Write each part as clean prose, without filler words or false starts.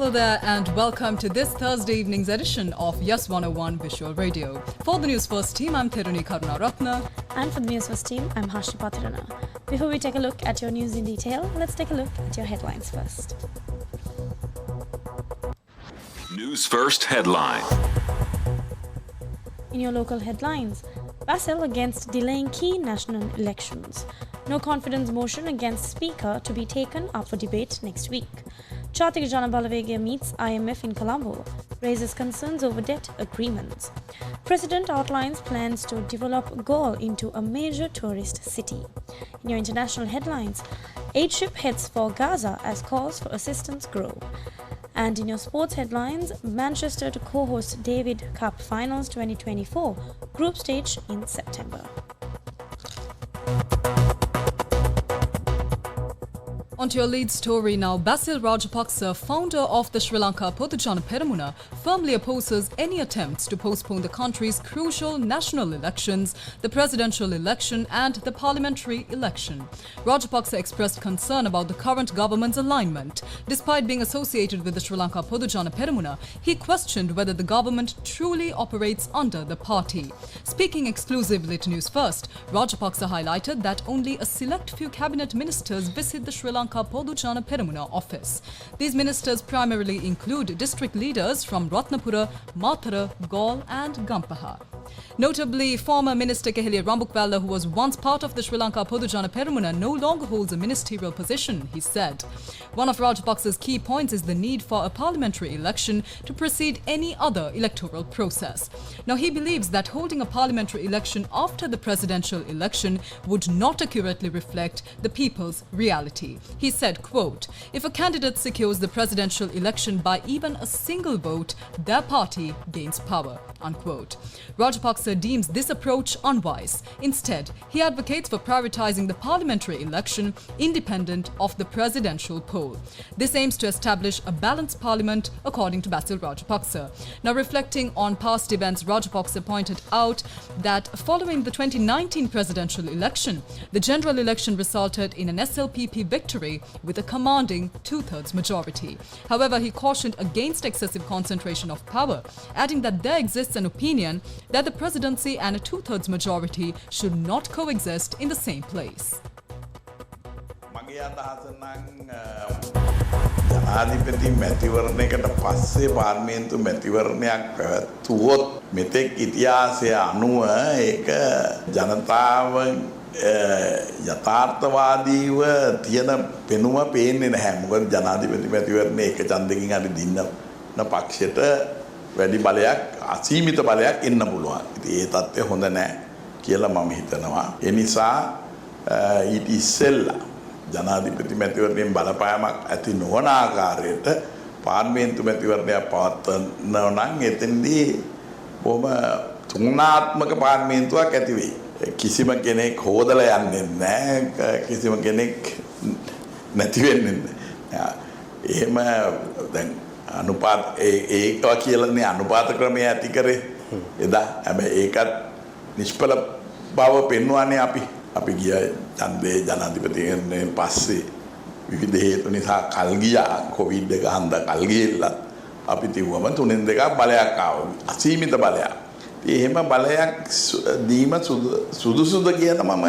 Hello there and welcome to this Thursday evening's edition of Yes 101 Visual Radio. For the Newsfirst team, I'm Theruni Karunaratna. And for the Newsfirst team, I'm Harshni Pathirana. Before we take a look at your news in detail, let's take a look at your headlines first. News First headline. In your local headlines, Basil against delaying key national elections. No confidence motion against Speaker to be taken up for debate next week. Chathika Janabalawegaya meets IMF in Colombo, raises concerns over debt agreements. President outlines plans to develop Galle into a major tourist city. In your international headlines, aid ship heads for Gaza as calls for assistance grow. And in your sports headlines, Manchester to co-host David Cup Finals 2024, group stage in September. On to your lead story now. Basil Rajapaksa, founder of the Sri Lanka Podujana Peramuna, firmly opposes any attempts to postpone the country's crucial national elections, the presidential election and the parliamentary election. Rajapaksa expressed concern about the current government's alignment. Despite being associated with the Sri Lanka Podujana Peramuna, he questioned whether the government truly operates under the party. Speaking exclusively to News First, Rajapaksa highlighted that only a select few cabinet ministers visit the Sri Lanka Podujana Peramuna office. These ministers primarily include district leaders from Ratnapura, Matara, Galle and Gampaha. Notably, former Minister Keheliya Rambukvella, who was once part of the Sri Lanka Podujana Peramuna, no longer holds a ministerial position, he said. One of Rajapaksa's key points is the need for a parliamentary election to precede any other electoral process. Now, he believes that holding a parliamentary election after the presidential election would not accurately reflect the people's reality. He said, quote, "If a candidate secures the presidential election by even a single vote, their party gains power," unquote. Rajapaksa deems this approach unwise. Instead, he advocates for prioritizing the parliamentary election independent of the presidential poll. This aims to establish a balanced parliament, according to Basil Rajapaksa. Now, reflecting on past events, Rajapaksa pointed out that following the 2019 presidential election, the general election resulted in an SLPP victory with a commanding two-thirds majority. However, he cautioned against excessive concentration of power, adding that there exists an opinion that the presidency and a two-thirds majority should not coexist in the same place. ජනාධිපති මැතිවරණයකට පස්සේ පාර්ලිමේන්තු මැතිවරණයක් පැවැත්වුවොත් මෙතෙක් ඉතිහාසය අනුව ඒක ජනතාව යථාර්ථවාදීව තියෙන පෙනුම පේන්නේ නැහැ. මොකද ජනාධිපති මැතිවරණය එක ඡන්දකින් හරි දින්න පක්ෂයට වැඩි බලයක් අසීමිත බලයක් එන්න පුළුවන්. ඉතින් ඒ තත්ත්වය හොඳ නැහැ කියලා මම හිතනවා. ඒ නිසා ඊට ඉස්සෙල්ලා ජනාධිපති මැතිවරණයෙන් බලපෑමක් ඇති නොවන ආකාරයට පාර්ලිමේන්තු මැතිවරණයක් පවත්වනවා නම් එතෙන්දී බොහොම තුන්නාත්මක පාර්ලිමේන්තුවක් ඇති වෙයි. කිසිම කෙනෙක් හොදලා යන්නේ නැහැ, කිසිම කෙනෙක් නැති වෙන්නේ නැහැ. එහෙම දැන් අනුපාත ඒක කියලානේ අනුපාත ක්‍රමය ඇති කරේ එදා. හැබැයි ඒකත් නිෂ්ඵල බව පෙන්වන්නේ අපි ගිය ඡන්දේ ජනාධිපතිගෙන් පස්සේ විවිධ හේතු නිසා කල් ගියා. කොවිඩ් එක හන්දා කල් ගියලත් අපි තිබුවම තුනෙන් දෙකක් බලයක් ආවා. අසීමිත බලයක්. එහෙම බලයක් දීම සුදුසුද කියන මම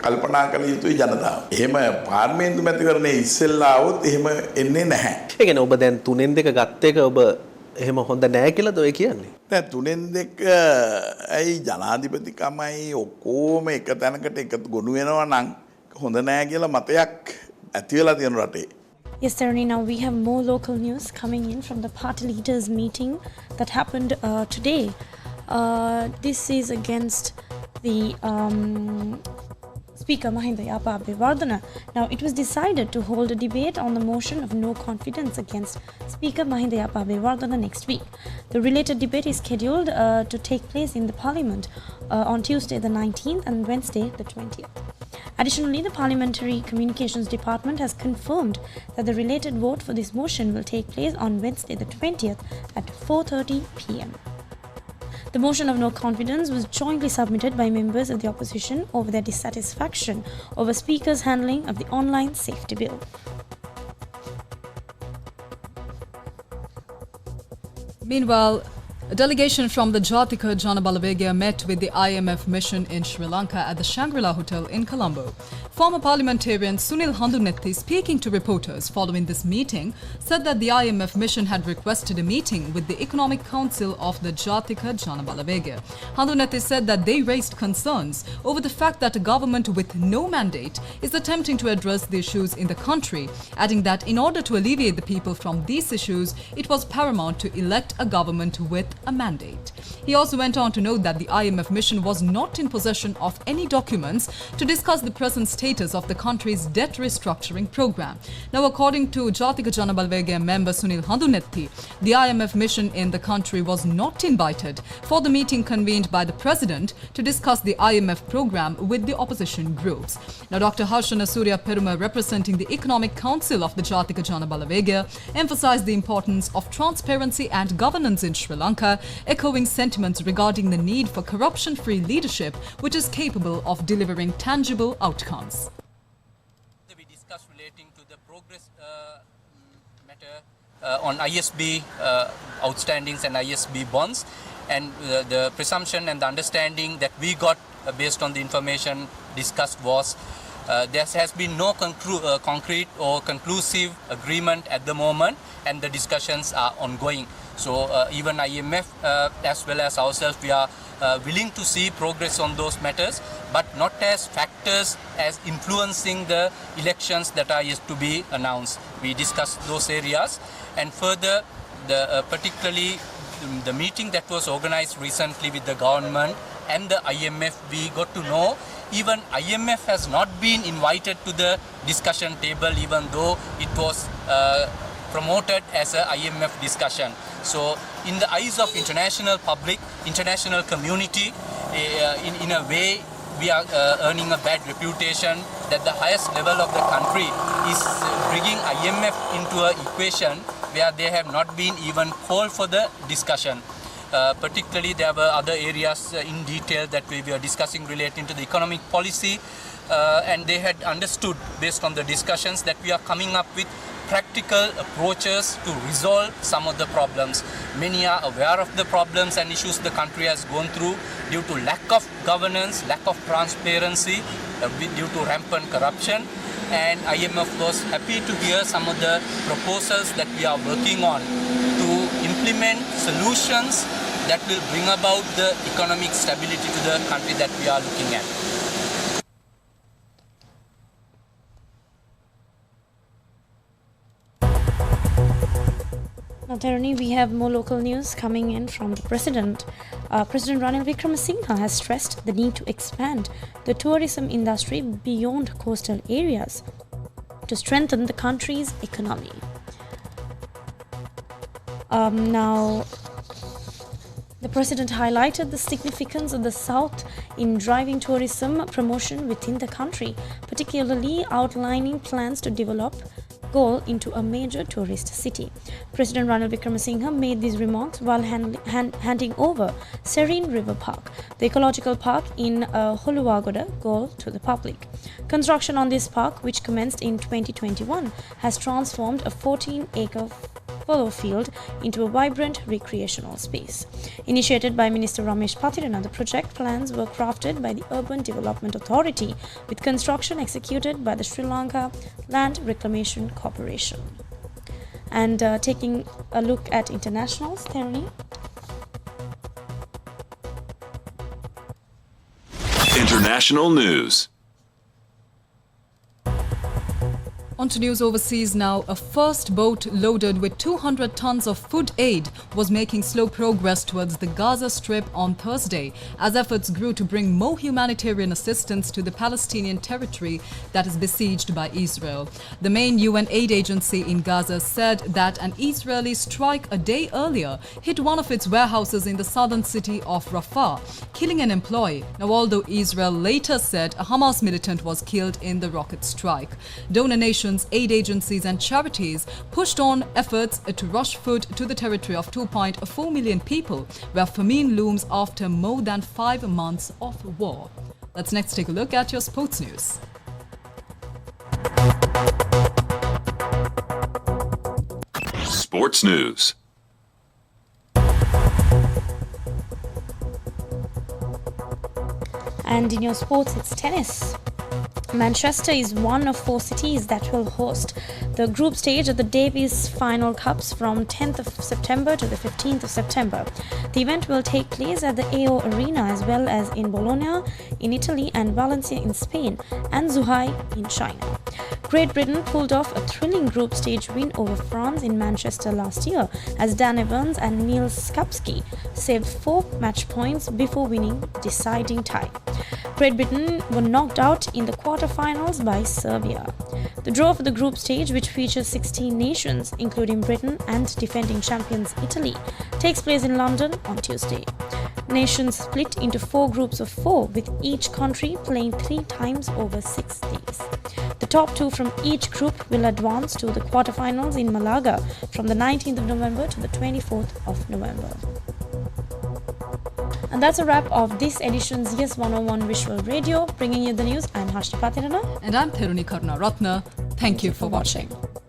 කල්පනා කළ යුතුයි ජනතාව. එහෙම පාර්ලිමේන්තු මැතිවරණයේ ඉස්සෙල්ලා આવොත් එහෙම එන්නේ නැහැ. ඒ කියන්නේ ඔබ දැන් තුනෙන් දෙක ගත්ත එක ඔබ එහෙම හොඳ නැහැ කියලාද ඔය කියන්නේ? දැන් තුනෙන් දෙක ඇයි ජනාධිපතිකමයි ඔක්කොම එක තැනකට එකතු ගොනු වෙනවා නම් හොඳ නැහැ කියලා මතයක් ඇති වෙලා තියෙන රටේ. Yes, Theruni, now we have more local news coming in from the party leaders meeting that happened today. This is against the Speaker Mahinda Yapa Abeyewardena. Now, it was decided to hold a debate on the motion of no confidence against Speaker Mahinda Yapa Abeyewardena next week. The related debate is scheduled to take place in the Parliament on Tuesday the 19th and Wednesday the 20th. Additionally, the Parliamentary Communications Department has confirmed that the related vote for this motion will take place on Wednesday the 20th at 4:30 p.m. The motion of no confidence was jointly submitted by members of the opposition over their dissatisfaction over Speaker's handling of the online safety bill. Meanwhile, a delegation from the Jatika Janabalawegya met with the IMF mission in Sri Lanka at the Shangri-La Hotel in Colombo. Former parliamentarian Sunil Handunethi, speaking to reporters following this meeting, said that the IMF mission had requested a meeting with the Economic Council of the Jatika Janabalawegya. Handunethi said that they raised concerns over the fact that a government with no mandate is attempting to address the issues in the country, adding that in order to alleviate the people from these issues, it was paramount to elect a government with a mandate. He also went on to note that the IMF mission was not in possession of any documents to discuss the present status of the country's debt restructuring program. Now, according to Jatika Janabalawegya member Sunil Handunethi, the IMF mission in the country was not invited for the meeting convened by the president to discuss the IMF program with the opposition groups. Now, Dr. Harshana Surya Peruma, representing the Economic Council of the Jatika Janabalawegya, emphasized the importance of transparency and governance in Sri Lanka, echoing sentiments regarding the need for corruption-free leadership which is capable of delivering tangible outcomes. We discussed relating to the progress matter on ISB outstandings and ISB bonds, and the presumption and the understanding that we got based on the information discussed was there has been no concrete or conclusive agreement at the moment, and the discussions are ongoing. So even IMF as well as ourselves, we are willing to see progress on those matters, but not as factors as influencing the elections that are yet to be announced. We discussed those areas, and further, particularly the meeting that was organized recently with the government and the IMF, we got to know even IMF has not been invited to the discussion table, even though it was promoted as a IMF discussion. So in the eyes of international public, international community, in a way we are earning a bad reputation that the highest level of the country is bringing IMF into an equation where they have not been even called for the discussion. Particularly there were other areas in detail that we were discussing relating to the economic policy, and they had understood based on the discussions that we are coming up with practical approaches to resolve some of the problems. Many are aware of the problems and issues the country has gone through due to lack of governance, lack of transparency, due to rampant corruption. And IMF was happy to hear some of the proposals that we are working on to implement solutions that will bring about the economic stability to the country that we are looking at. Now, Tharani, we have more local news coming in from the President. President Ranil Wickremesinghe has stressed the need to expand the tourism industry beyond coastal areas to strengthen the country's economy. Now, the President highlighted the significance of the South in driving tourism promotion within the country, particularly outlining plans to develop Galle into a major tourist city. President Ranil Wickremesinghe made these remarks while handing over Serene River Park, the ecological park in Holuwagoda, Galle, to the public. Construction on this park, which commenced in 2021, has transformed a 14-acre polo field into a vibrant recreational space. Initiated by Minister Ramesh Pathirana, the project plans were crafted by the Urban Development Authority, with construction executed by the Sri Lanka Land Reclamation Corporation. And taking a look at internationals, Tharani. International news. On to news overseas now. A first boat loaded with 200 tons of food aid was making slow progress towards the Gaza Strip on Thursday as efforts grew to bring more humanitarian assistance to the Palestinian territory that is besieged by Israel. The main UN aid agency in Gaza said that an Israeli strike a day earlier hit one of its warehouses in the southern city of Rafah, killing an employee. Now, although Israel later said a Hamas militant was killed in the rocket strike, donor nations, aid agencies and charities pushed on efforts to rush food to the territory of 2.4 million people, where famine looms after more than 5 months of war. Let's next take a look at your sports news. Sports news. And in your sports, it's tennis. Manchester is one of 4 cities that will host the group stage of the Davis Final Cups from 10th of September to the 15th of September. The event will take place at the AO Arena as well as in Bologna in Italy and Valencia in Spain and Zhuhai in China. Great Britain pulled off a thrilling group stage win over France in Manchester last year as Dan Evans and Neil Skupski saved 4 match points before winning deciding tie. Great Britain were knocked out in the quarter-finals by Serbia. The draw for the group stage, which features 16 nations, including Britain and defending champions Italy, takes place in London on Tuesday. Nations split into 4 groups of 4, with each country playing 3 times over 6 days. The top 2 from each group will advance to the quarter-finals in Malaga from the 19th of November to the 24th of November. And that's a wrap of this edition's Yes 101 Visual Radio. Bringing you the news, I'm Harshni Patirana. And I'm Theruni Karunaratna. Thank you for watching.